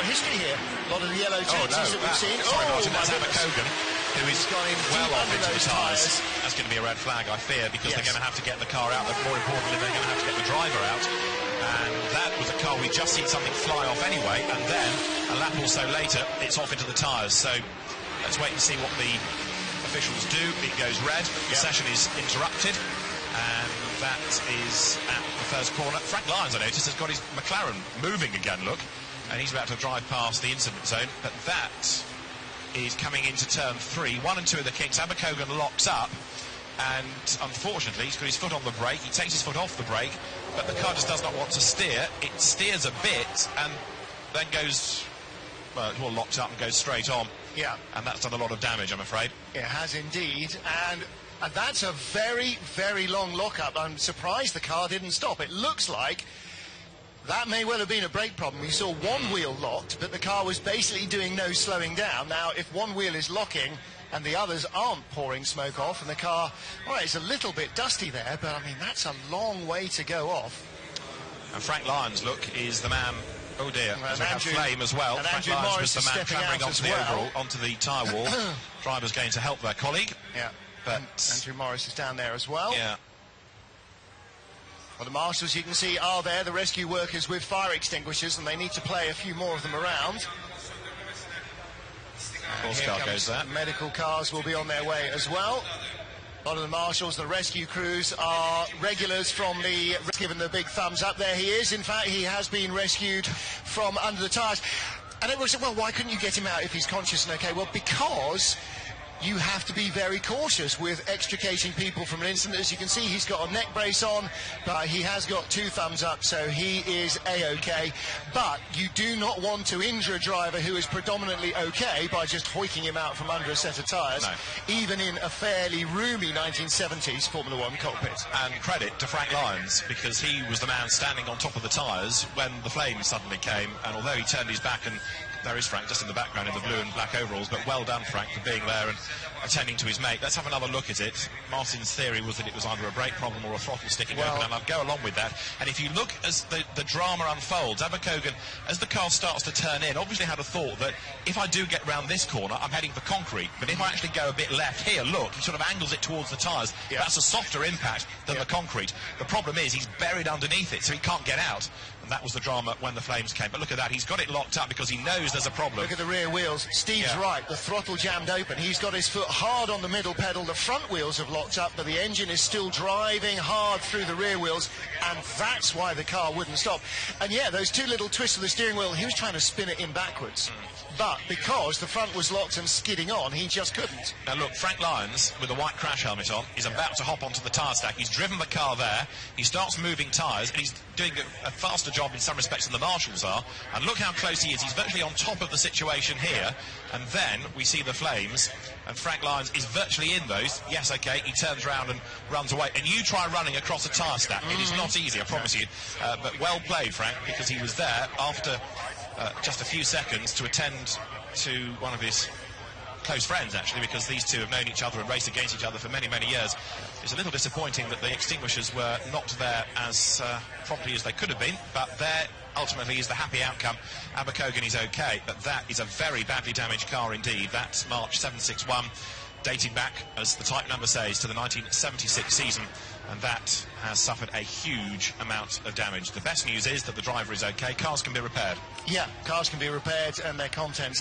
History here. A lot of the yellow taxis that we've seen. Sorry, Martin, that's Baku, who is gone in well off into the tyres. tyres. That's going to be a red flag, I fear, because they're going to have to get the car out, but more importantly, they're going to have to get the driver out. And that was a car we'd just seen something fly off anyway, and then a lap or so later, it's off into the tyres. So let's wait and see what the officials do. It goes red, the session is interrupted, and that is at the first corner. Frank Lyons, I noticed, has got his McLaren moving again, look, and he's about to drive past the incident zone, but that is coming into turn 3. 1 and 2 of the kicks. Baku locks up, and unfortunately he's got his foot on the brake. He takes his foot off the brake, but the car just does not want to steer. It steers a bit and then goes, well, it's all locked up and goes straight on. Yeah. And that's done a lot of damage, I'm afraid. It has indeed, and that's a very, very long lockup. I'm surprised the car didn't stop. It looks like that may well have been a brake problem. You saw one wheel locked, but the car was basically doing no slowing down. Now, if one wheel is locking and the others aren't pouring smoke off, and the car, all right, it's a little bit dusty there, but, I mean, that's a long way to go off. And Frank Lyons, look, is the man... Oh dear, and we have flame as well. And Frank Andrew Lyons Morris was the man clambering onto the overall, onto the tyre wall. Driver's going to help their colleague. Yeah, but Andrew Morris is down there as well. Yeah. Well, the marshals, you can see, are there, the rescue workers with fire extinguishers, and they need to play a few more of them around. Horse car goes there. Medical cars will be on their way as well. A lot of the marshals, the rescue crews are regulars from the... Given the big thumbs up, there he is. In fact, he has been rescued from under the tyres. And everyone said, well, why couldn't you get him out if he's conscious and okay? Well, because you have to be very cautious with extricating people from an incident. As you can see, he's got a neck brace on, but he has got 2 thumbs up, so he is A-OK. But you do not want to injure a driver who is predominantly okay by just hoiking him out from under a set of tyres, even in a fairly roomy 1970s Formula 1 cockpit. And credit to Frank Lyons, because he was the man standing on top of the tyres when the flames suddenly came, and although he turned his back, and there is Frank just in the background in the blue and black overalls, but well done, Frank, for being there and attending to his mate. Let's have another look at it. Martin's theory was that it was either a brake problem or a throttle sticking open, and I'll go along with that. And if you look as the drama unfolds, Baku, as the car starts to turn in, obviously had a thought that if I do get round this corner, I'm heading for concrete, but if I actually go a bit left here, look, he sort of angles it towards the tyres. That's a softer impact than the concrete. The problem is he's buried underneath it, so he can't get out. And that was the drama when the flames came. But look at that, he's got it locked up because he knows there's a problem. Look at the rear wheels. Steve's right, the throttle jammed open. He's got his foot hard on the middle pedal. The front wheels have locked up, but the engine is still driving hard through the rear wheels, and that's why the car wouldn't stop. And yeah, those 2 little twists of the steering wheel, he was trying to spin it in backwards. But because the front was locked and skidding on, he just couldn't. Now look, Frank Lyons, with a white crash helmet on, is about to hop onto the tyre stack. He's driven the car there, he starts moving tyres, and he's doing a faster job in some respects than the marshals are. And look how close he is. He's virtually on top of the situation here. And then we see the flames, and Frank Lyons is virtually in those. Yes, okay, he turns around and runs away. And you try running across a tyre stack. It is not easy, I promise you. But well played, Frank, because he was there after just a few seconds to attend to one of his close friends, actually, because these two have known each other and raced against each other for many, many years. It's a little disappointing that the extinguishers were not there as promptly as they could have been, but there ultimately is the happy outcome. Baku is okay, but that is a very badly damaged car indeed. That's March 761, dating back, as the type number says, to the 1976 season, and that has suffered a huge amount of damage. The best news is that the driver is okay. Cars can be repaired. Yeah, cars can be repaired and their contents